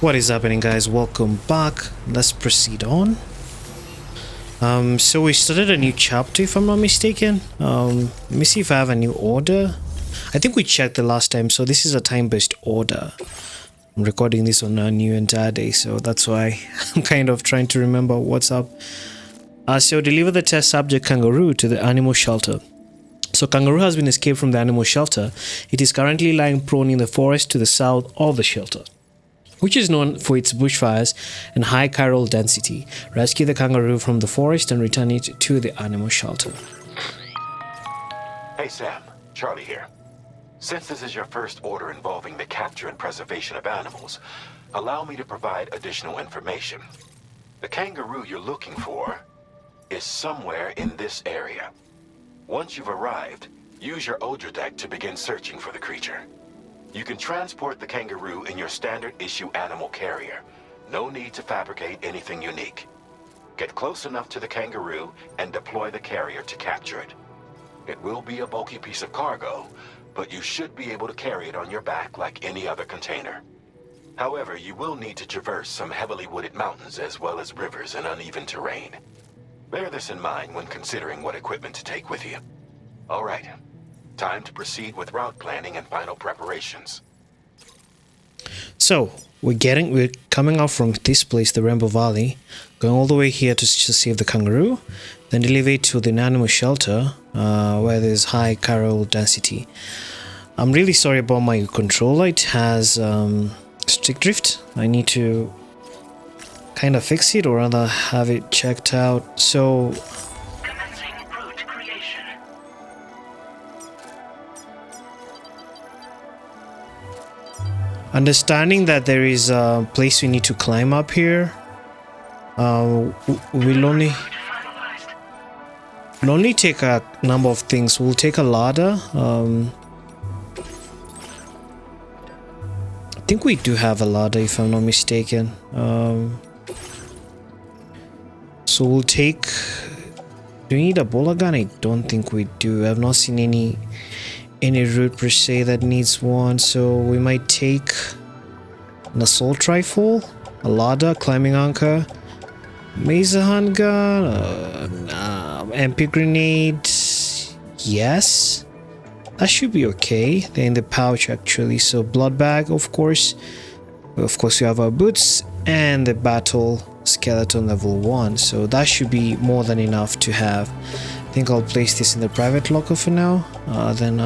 What is happening, guys? Welcome back. Let's proceed on. So we started a new chapter, if I'm not mistaken. Let me see if I have a new order. I think we checked the last time, so this is a time-based order. I'm recording this on a new entire day, so that's why I'm kind of trying to remember what's up. So deliver the test subject kangaroo to the animal shelter. So kangaroo has been escaped from the animal shelter. It is currently lying prone in the forest to the south of the shelter, which is known for its bushfires and high chiral density. Rescue the kangaroo from the forest and return it to the animal shelter. Hey Sam, Charlie here. Since this is your first order involving the capture and preservation of animals, allow me to provide additional information. The kangaroo you're looking for is somewhere in this area. Once you've arrived, use your Odra deck to begin searching for the creature. You can transport the kangaroo in your standard issue animal carrier. No need to fabricate anything unique. Get close enough to the kangaroo and deploy the carrier to capture it. It will be a bulky piece of cargo, but you should be able to carry it on your back like any other container. However, you will need to traverse some heavily wooded mountains as well as rivers and uneven terrain. Bear this in mind when considering what equipment to take with you. All right. Time to proceed with route planning and final preparations. So we're coming out from this place, the Rainbow Valley, going all the way here to save the kangaroo, then deliver it to the animal shelter where there's high chiral density. I'm really sorry about my controller. It has stick drift. I need to kind of fix it, or rather have it checked out. So understanding that there is a place we need to climb up here, we'll only take a number of things. We'll take a ladder. I think we do have a ladder, if I'm not mistaken. So we'll take... Do we need a bowler gun? I don't think we do. I've not seen any route per se that needs one, so we might take an assault rifle, a ladder, climbing anchor, mazer handgun, MP grenade. Yes, that should be okay. They're in the pouch actually. So blood bag, of course we have our boots and the battle skeleton level 1, so that should be more than enough to have. I think I'll place this in the private locker for now. Then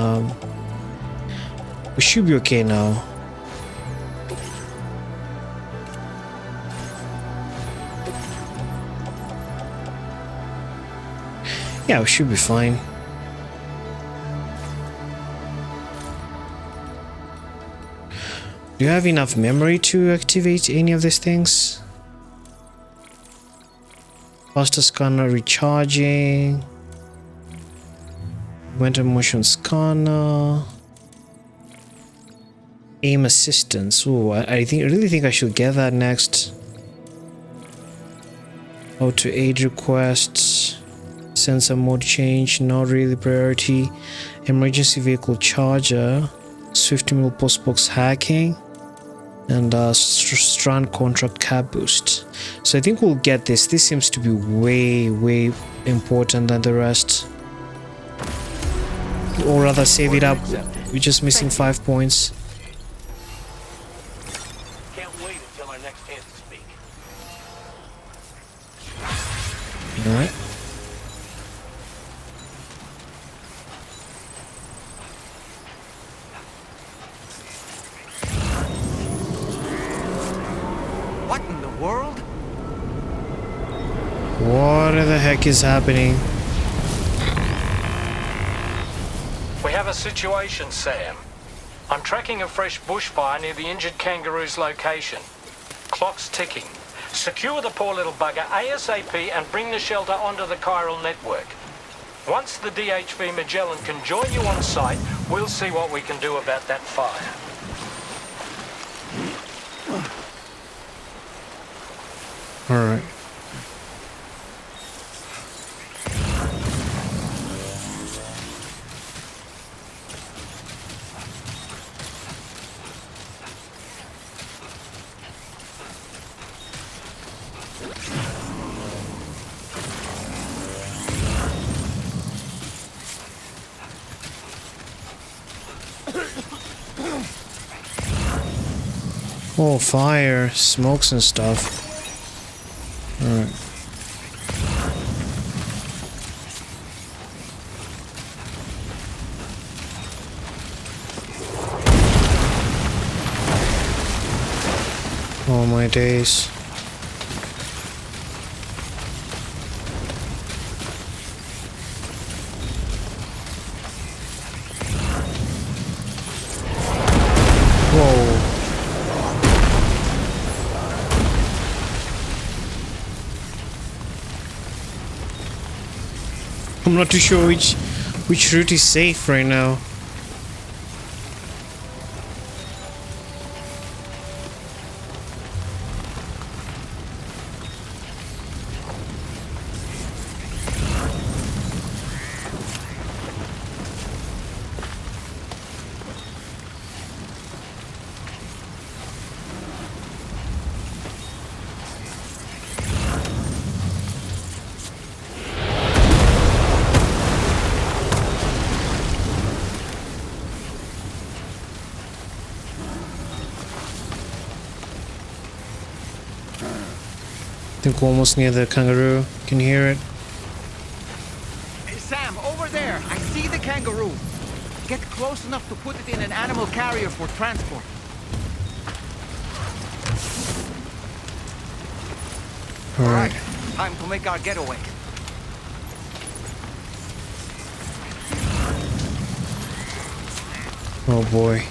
we should be okay now. Yeah, we should be fine. Do you have enough memory to activate any of these things? Faster scanner recharging. Winter motion scanner. Aim assistance. Oh, I really think I should get that next. How to aid requests. Sensor mode change. Not really priority. Emergency vehicle charger. Swift mill postbox hacking. And strand contract cap boost. So I think we'll get this. This seems to be way important than the rest. Or rather save it up. We're just missing 5 points. Can't wait until our next chance to speak. Alright. What in the world? What the heck is happening? We have a situation, Sam. I'm tracking a fresh bushfire near the injured kangaroo's location. Clock's ticking. Secure the poor little bugger ASAP and bring the shelter onto the chiral network. Once the DHV Magellan can join you on site, we'll see what we can do about that fire. Alright. Oh, fire, smokes and stuff. Alright. Oh my days. Whoa. I'm not too sure which route is safe right now. I think we're almost near the kangaroo. Can you hear it? Hey, Sam, over there. I see the kangaroo. Get close enough to put it in an animal carrier for transport. All right. Time to make our getaway. Oh boy.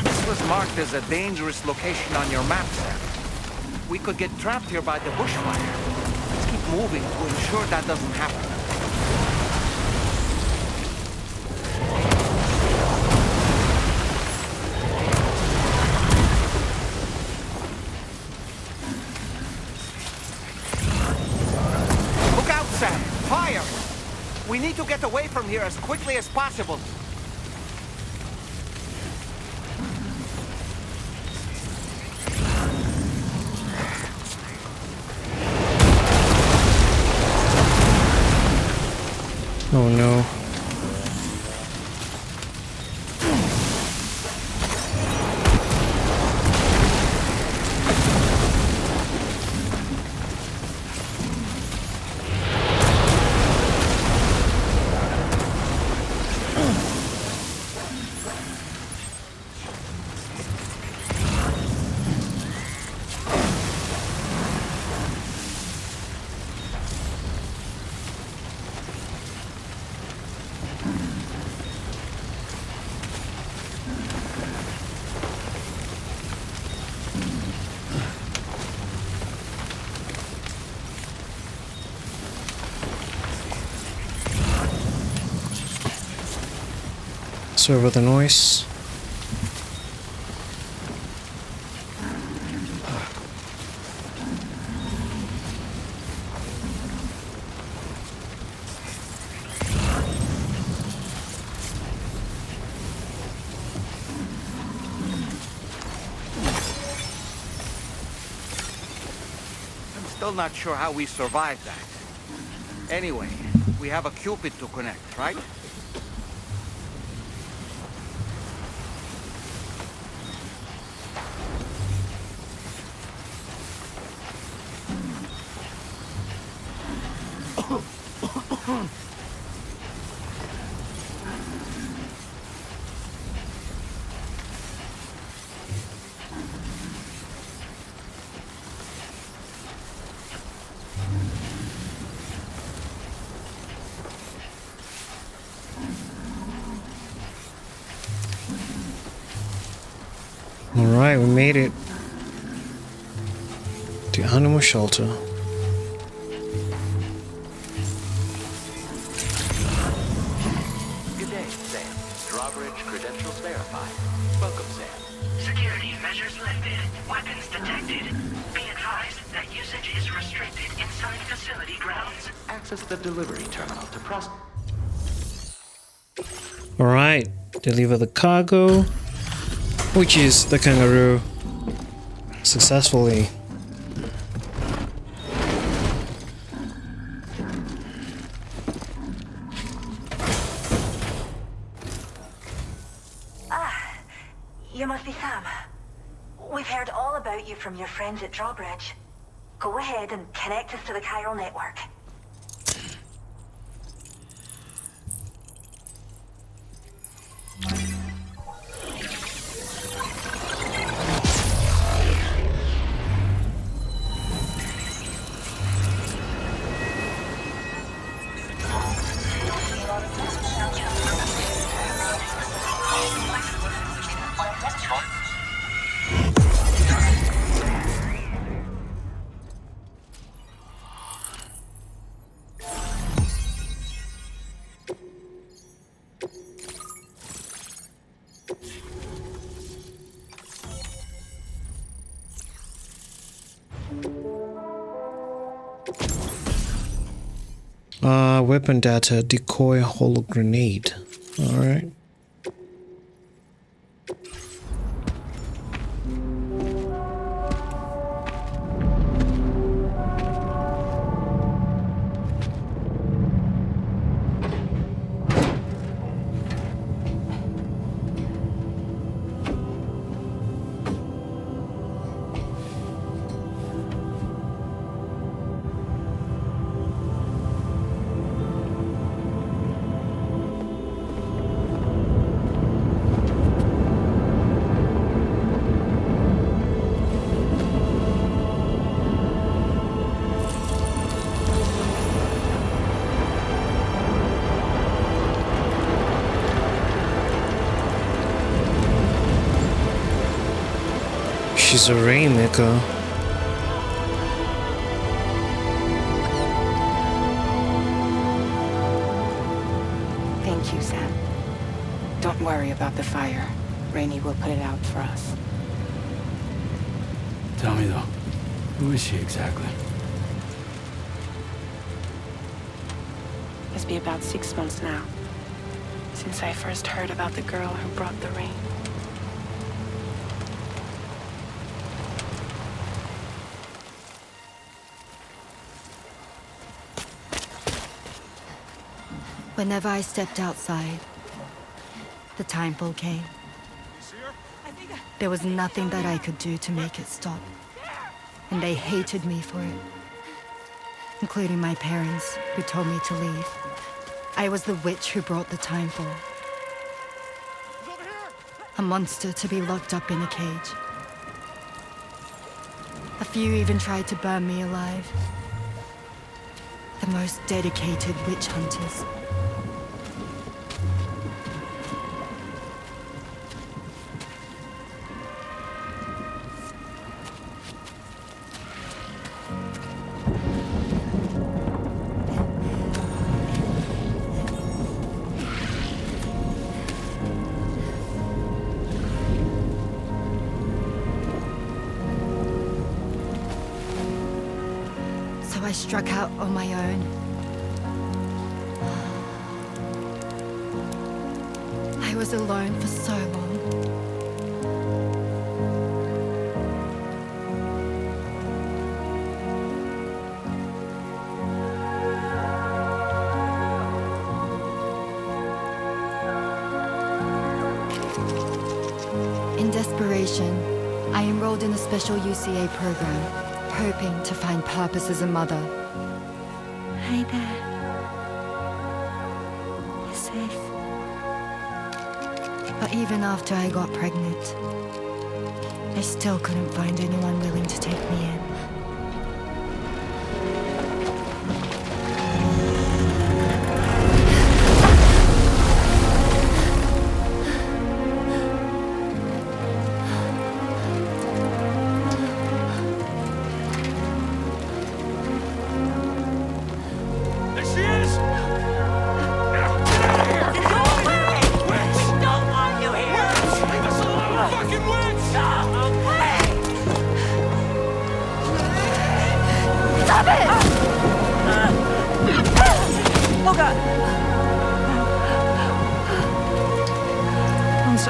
This was marked as a dangerous location on your map, Sam. We could get trapped here by the bushfire. Let's keep moving to ensure that doesn't happen. Look out, Sam! Fire! We need to get away from here as quickly as possible. Oh no. Sorry about the noise. I'm still not sure how we survived that. Anyway, we have a Cupid to connect, right? Alright, we made it. The animal shelter. Good day, Sam. Drawbridge credentials verified. Welcome, Sam. Security measures lifted. Weapons detected. Be advised that usage is restricted inside facility grounds. Access the delivery terminal to process. Alright, deliver the cargo, which is the kangaroo. successfully. You must be Sam. We've heard all about you from your friends at Drawbridge. Go ahead and connect us to the chiral network. Weapon data, decoy, holo grenade. Alright. She's a rainmaker. Thank you, Sam. Don't worry about the fire. Rainey will put it out for us. Tell me though, who is she exactly? It's been about 6 months now, since I first heard about the girl who brought the rain. Whenever I stepped outside, the time pull came. There was nothing that I could do to make it stop. And they hated me for it. Including my parents, who told me to leave. I was the witch who brought the time fall. A monster to be locked up in a cage. A few even tried to burn me alive. The most dedicated witch hunters. I struck out on my own. I was alone for so long. In desperation, I enrolled in a special UCA program. Hoping to find purpose as a mother. Hi there. You're safe. But even after I got pregnant, I still couldn't find anyone willing to take me in.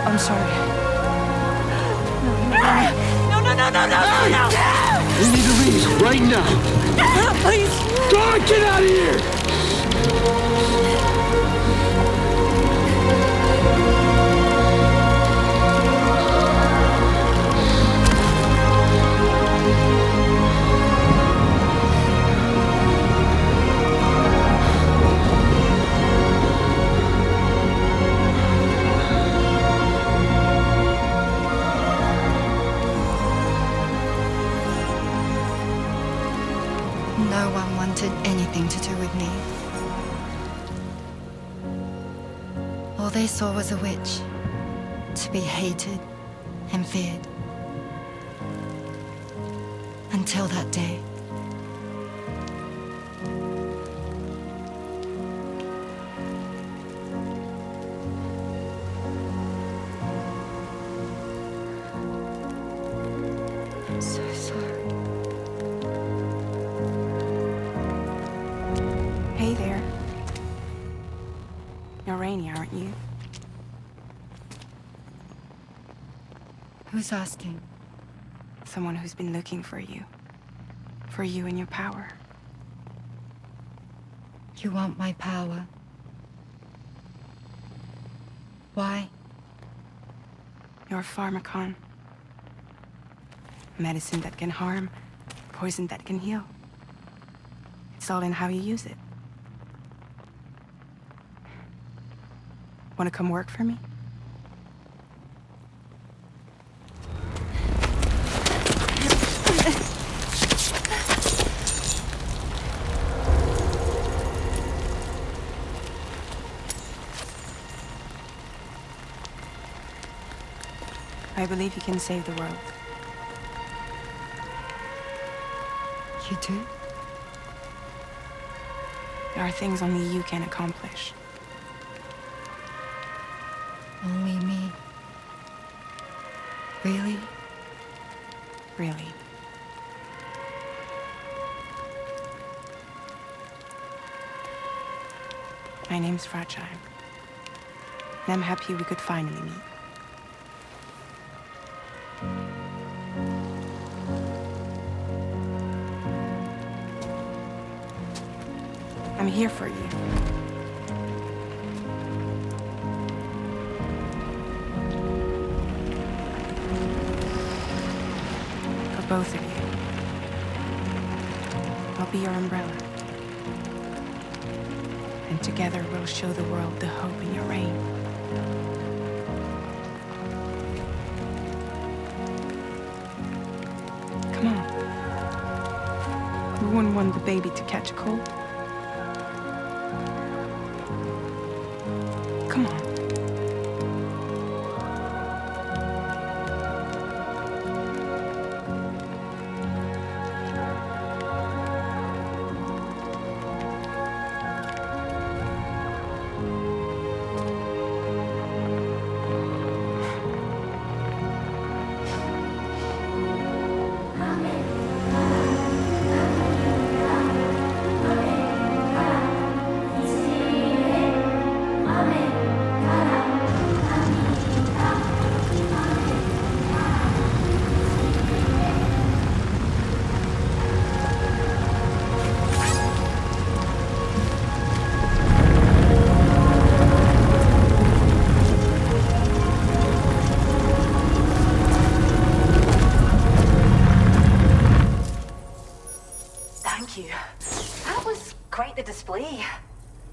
I'm sorry. No, We need to leave right now. Please. God, get out of here! No one wanted anything to do with me. All they saw was a witch, to be hated and feared. Until that day. I'm so sorry. Hey there. You're Rainy, aren't you? Who's asking? Someone who's been looking for you. For you and your power. You want my power? Why? You're a pharmacon. Medicine that can harm, poison that can heal. It's all in how you use it. Want to come work for me? I believe you can save the world. You do? There are things only you can accomplish. Only me. Really? Really. My name's Fragile. And I'm happy we could finally meet. I'm here for you. For both of you. I'll be your umbrella. And together we'll show the world the hope in your reign. Come on. We wouldn't want the baby to catch a cold. Come on.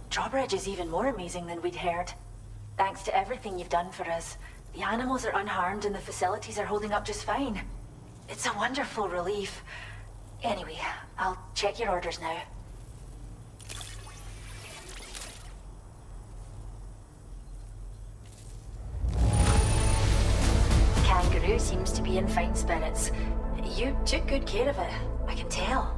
Drawbridge is even more amazing than we'd heard. Thanks to everything you've done for us, the animals are unharmed and the facilities are holding up just fine. It's a wonderful relief. Anyway, I'll check your orders now. Kangaroo seems to be in fine spirits. You took good care of it, I can tell.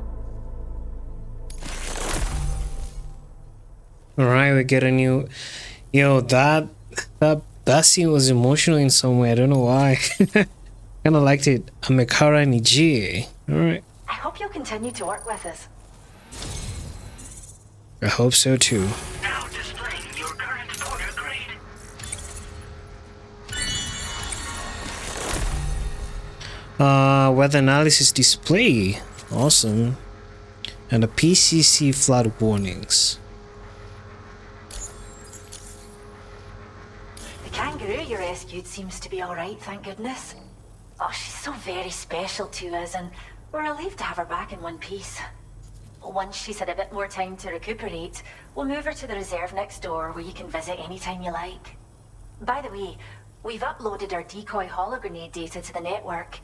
Alright, we get a new... Yo, that scene was emotional in some way. I don't know why. Kinda liked it. Amekara Niji. Alright. I hope you'll continue to work with us. I hope so too. Now displaying your current order grade. Weather analysis display. Awesome. And a PCC flood warnings. The kangaroo you rescued seems to be alright, thank goodness. Oh, she's so very special to us, and we're relieved to have her back in one piece. Once she's had a bit more time to recuperate, we'll move her to the reserve next door where you can visit anytime you like. By the way, we've uploaded our decoy hologrenade data to the network.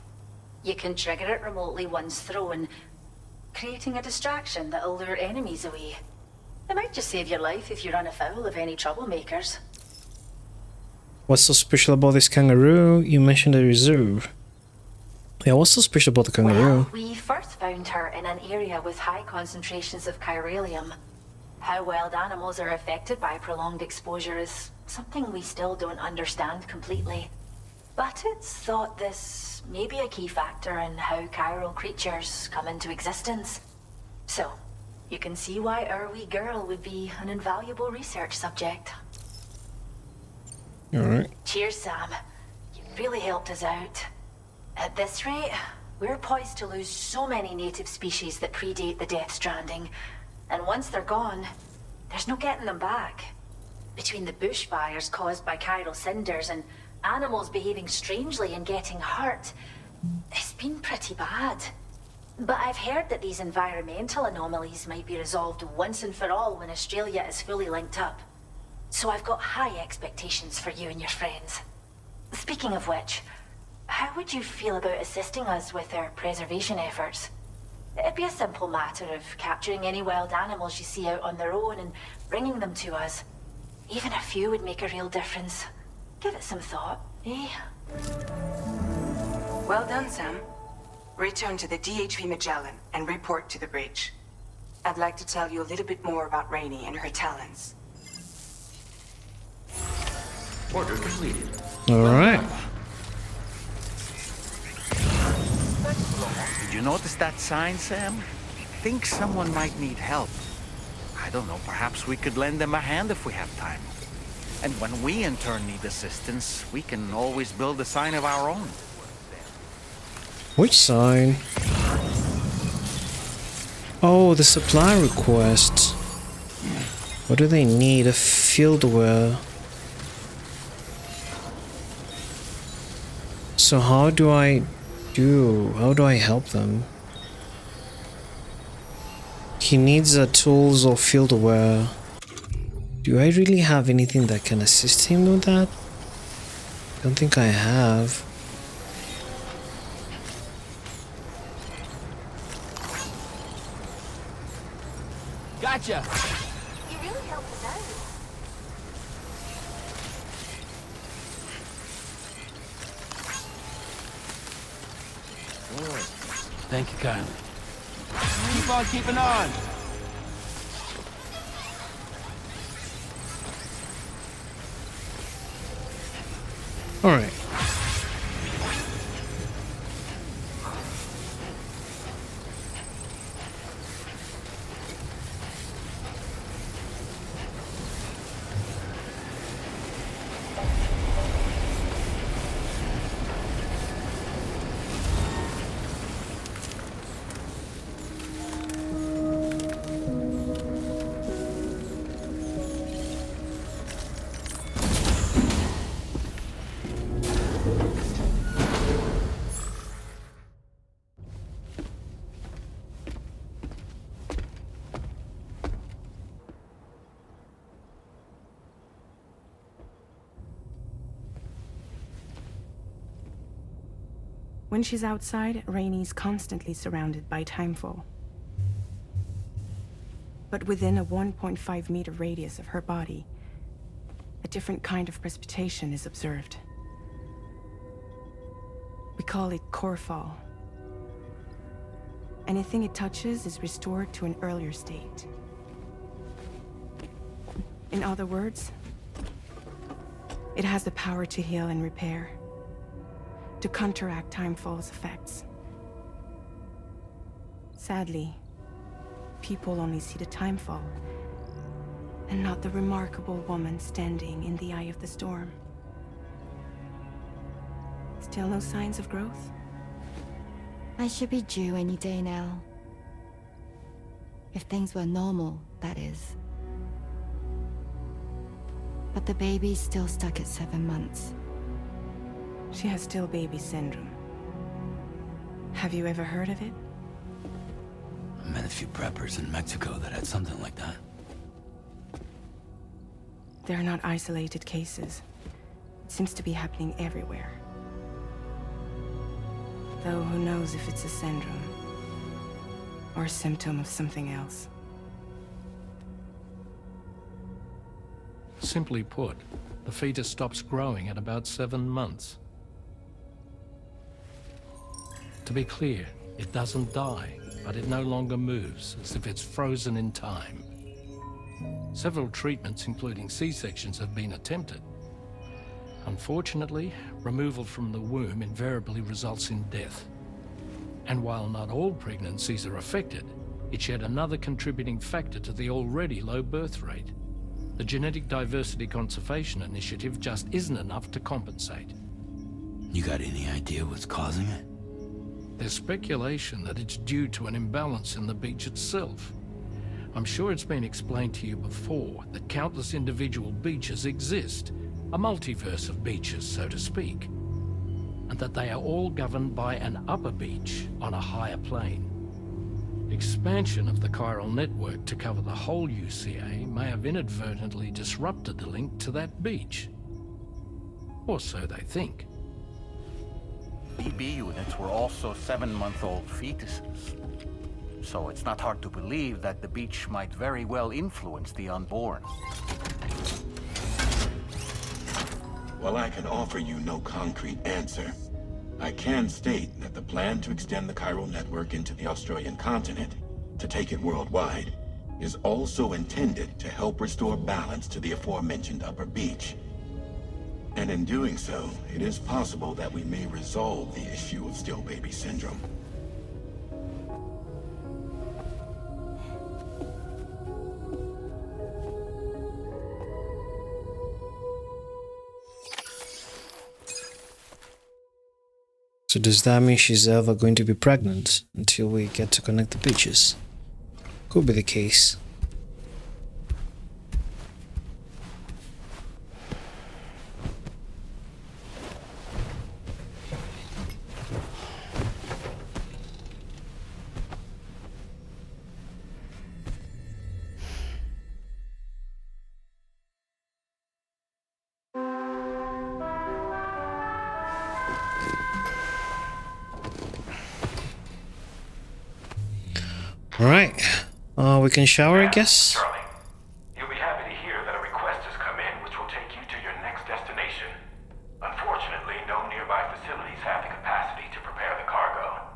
You can trigger it remotely once thrown, creating a distraction that'll lure enemies away. It might just save your life if you run afoul of any troublemakers. What's so special about this kangaroo? You mentioned the reserve. Yeah, what's so special about the kangaroo? Well, we first found her in an area with high concentrations of chiralium. How wild animals are affected by prolonged exposure is something we still don't understand completely. But it's thought this may be a key factor in how chiral creatures come into existence. So, you can see why our wee girl would be an invaluable research subject. Alright. Cheers, Sam. You really helped us out. At this rate, we're poised to lose so many native species that predate the death stranding. And once they're gone, there's no getting them back. Between the bushfires caused by chiral cinders and animals behaving strangely and getting hurt, it's been pretty bad. But I've heard that these environmental anomalies might be resolved once and for all when Australia is fully linked up. So I've got high expectations for you and your friends. Speaking of which, how would you feel about assisting us with our preservation efforts? It'd be a simple matter of capturing any wild animals you see out on their own and bringing them to us. Even a few would make a real difference. Give it some thought, eh? Well done, Sam. Return to the DHV Magellan and report to the bridge. I'd like to tell you a little bit more about Rainey and her talents. Order completed. Alright. Did you notice that sign, Sam? Think someone might need help. I don't know, perhaps we could lend them a hand if we have time. And when we in turn need assistance, we can always build a sign of our own. Which sign? Oh, the supply request. What do they need? A fieldware. So how do I help them? He needs tools or fieldware. Do I really have anything that can assist him with that? Don't think I have. Gotcha! You really helped us out. Thank you kindly. Keep on keeping on! Alright. When she's outside, Rainey's constantly surrounded by timefall. But within a 1.5 meter radius of her body, a different kind of precipitation is observed. We call it core fall. Anything it touches is restored to an earlier state. In other words, it has the power to heal and repair, to counteract timefall's effects. Sadly, people only see the timefall, and not the remarkable woman standing in the eye of the storm. Still no signs of growth? I should be due any day now. If things were normal, that is. But the baby's still stuck at 7 months. She has still baby syndrome. Have you ever heard of it? I met a few preppers in Mexico that had something like that. They're not isolated cases. It seems to be happening everywhere. Though who knows if it's a syndrome or a symptom of something else. Simply put, the fetus stops growing at about 7 months. To be clear, it doesn't die, but it no longer moves, as if it's frozen in time. Several treatments, including C-sections, have been attempted. Unfortunately, removal from the womb invariably results in death. And while not all pregnancies are affected, it's yet another contributing factor to the already low birth rate. The Genetic Diversity Conservation Initiative just isn't enough to compensate. You got any idea what's causing it? There's speculation that it's due to an imbalance in the beach itself. I'm sure it's been explained to you before that countless individual beaches exist, a multiverse of beaches, so to speak, and that they are all governed by an upper beach on a higher plane. Expansion of the chiral network to cover the whole UCA may have inadvertently disrupted the link to that beach. Or so they think. BB units were also 7-month-old fetuses. So it's not hard to believe that the beach might very well influence the unborn. While I can offer you no concrete answer, I can state that the plan to extend the chiral network into the Australian continent, to take it worldwide, is also intended to help restore balance to the aforementioned upper beach. And in doing so, it is possible that we may resolve the issue of still baby syndrome. So does that mean she's ever going to be pregnant until we get to connect the beaches? Could be the case. Alright, we can shower, I guess? Charlie, you'll be happy to hear that a request has come in which will take you to your next destination. Unfortunately, no nearby facilities have the capacity to prepare the cargo.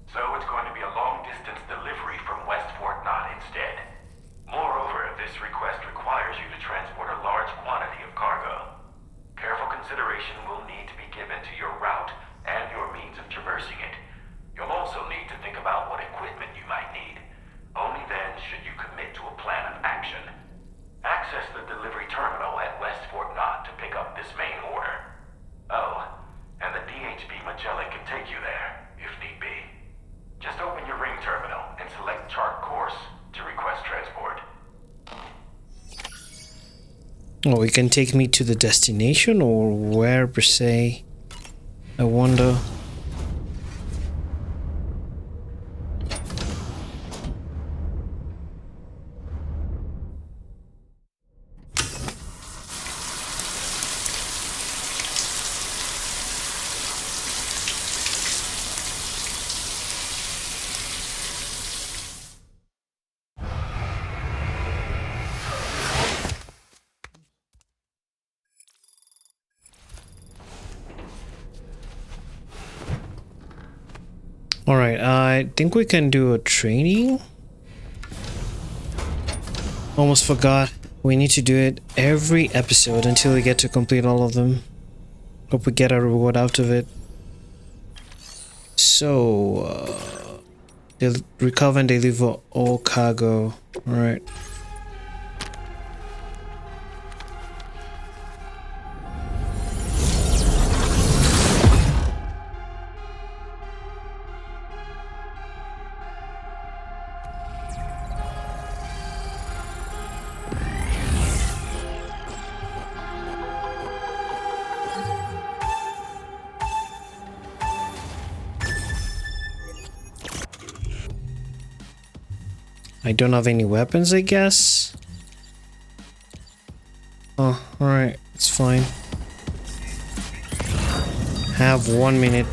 So it's going to be a long-distance delivery from West Fort Knott instead. Moreover, this request requires you to transport a large quantity of cargo. Careful consideration will need to be given to your route and your means of traversing it. You'll also need to think about what equipment you might need. Only then should you commit to a plan of action. Access the delivery terminal at West Fort Knott to pick up this main order. Oh, and the DHB Magellan can take you there, if need be. Just open your ring terminal and select chart course to request transport. Oh, it can take me to the destination or where per se? I wonder. Alright, I think we can do a training. Almost forgot. We need to do it every episode until we get to complete all of them. Hope we get a reward out of it. So, they recover and deliver all cargo. Alright. I don't have any weapons, I guess. Oh, alright, it's fine. Have 1 minute.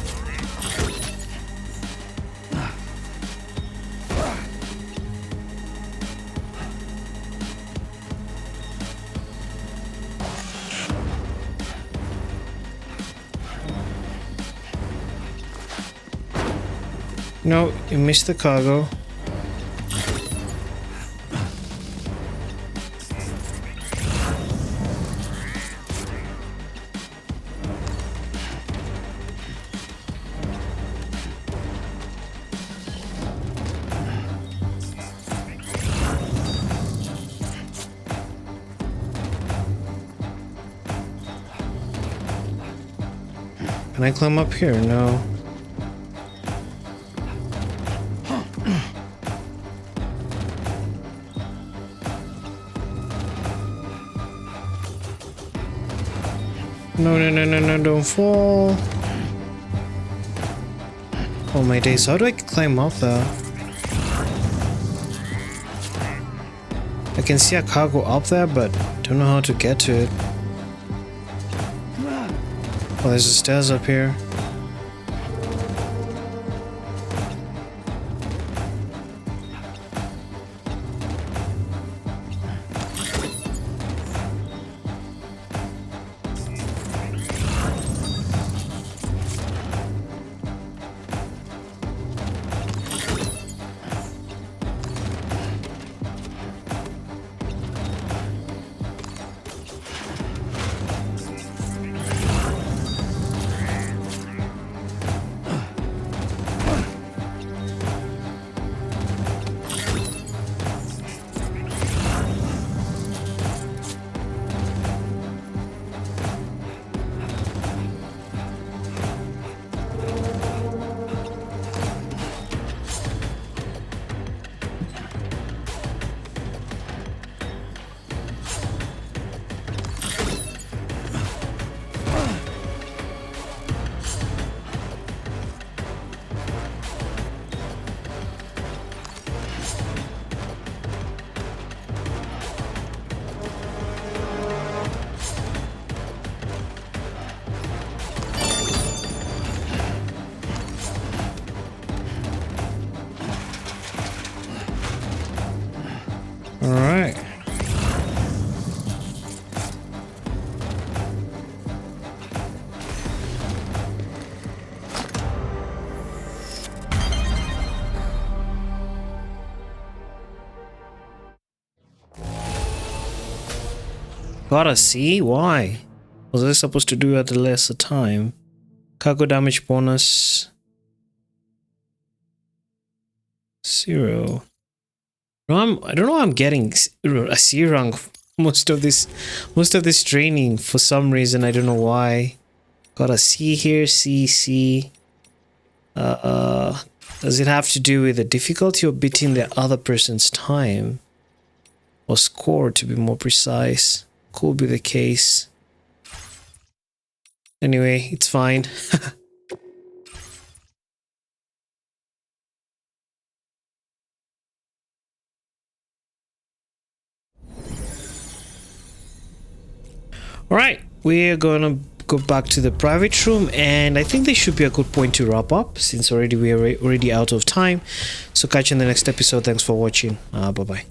No, you missed the cargo. Can I climb up here? No. No, don't fall. Oh my days, how do I climb up there? I can see a cargo up there, but don't know how to get to it. Oh, there's the stairs up here. Alright. Gotta see? Why? Was I supposed to do at a lesser time? Cargo damage bonus 0. No, I don't know. I'm getting a C rank most of this training for some reason. I don't know why. Got a C here. C. Does it have to do with the difficulty of beating the other person's time or score, to be more precise? Could be the case. Anyway, it's fine. Alright, we're gonna go back to the private room, and I think this should be a good point to wrap up since we are already out of time. So catch you in the next episode. Thanks for watching. Bye bye.